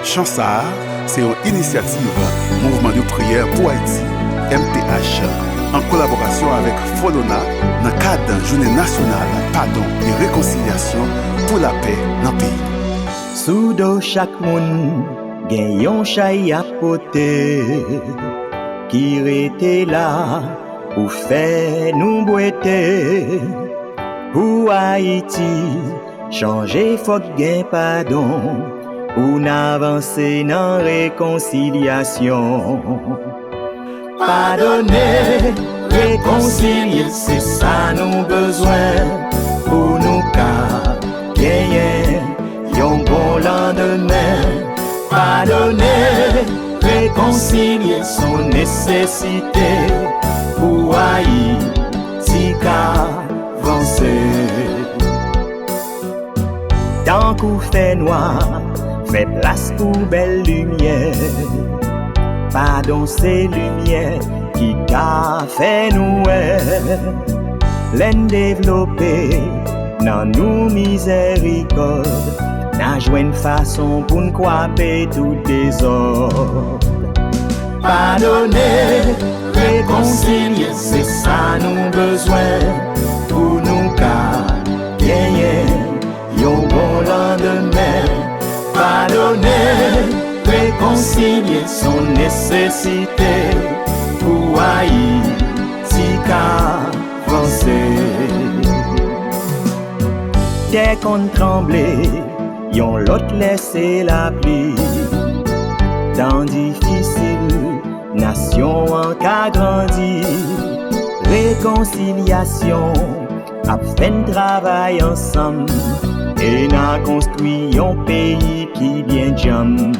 Chansard, c'est une initiative Mouvement de prière pour Haïti, MPH, en collaboration avec Folona, dans le cadre d'une journée nationale pardon et réconciliation pour la paix dans le pays. Sous dos chaque monde, gen yon chay à poter, qui rete là pour faire nous boiter. Pour Haïti, changer faut gen pardon, pour n'avancer dans réconciliation. Pardonner, réconcilier, c'est ça nous besoin, pour nous gagner yon bon lendemain. Pardonner, réconcilier, son nécessité, pour Haïti qu'avancer. Tant qu'on fait noir, fait place pour belle lumière. Pardon, c'est lumière qui t'a fait nous l'en développer dans nous miséricorde. N'a joué une façon pour nous couper tout désordre. Pardonner, réconcilier, c'est ça nous besoin pour nous gagner yon bon lendemain. Pardonner, réconcilier, son nécessité pour Haïti qu'avancer. Dès qu'on tremblait, yon l'autre laissé la pluie. Dans difficile, nation en qu'a grandi. Réconciliation, a fait un travail ensemble. Et n'a construit un pays qui bien jam.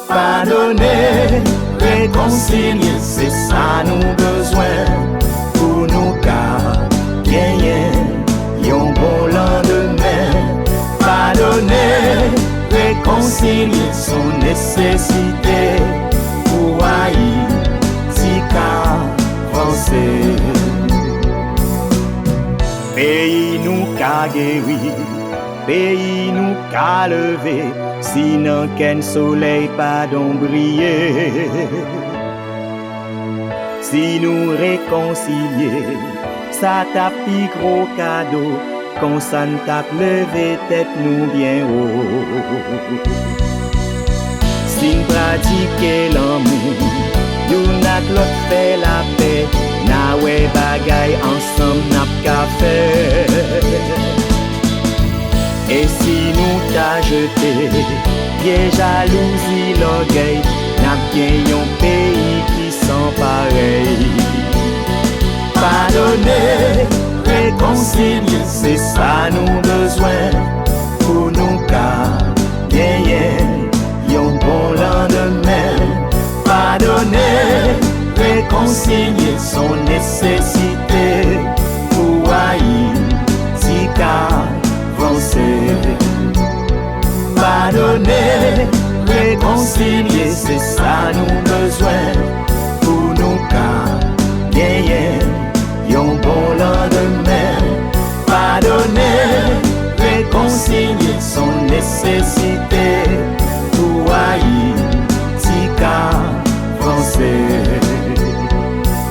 Pardonner, réconcilier, c'est ça nous besoin pour nous gagner yon bon lendemain. Pardonner, réconcilier, son nécessité pour Haïti qu'avancer. Pays nous qu'a guéri, pays nous qu'a levé, sinon qu'un soleil pas d'ombrier. Si nous réconcilier, ça tape pi gros cadeau, qu'on s'en tape lever tête nous bien haut. Si nous pratiquer l'amour, nous n'a l'autre fait la paix, na ouais bagay ensemble n'a qu'à faire. Et si nous t'a jeté, bien jalousie l'orgueil, n'a bien yon pays qui sent pareil. Pardonner, réconcilier, c'est ça nous besoin pour nous gagner yon bon lendemain. Pardonner, réconcilier, son nécessité pour Haïti qu'avancer. Pardonner, réconcilier, c'est ça nous besoin pour nous gagner yon bon lendemain. Pardonner, réconcilier, son nécessité pour Haïti qu'avancer.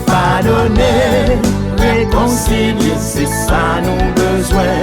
Pardonner, réconcilier, c'est ça nous besoin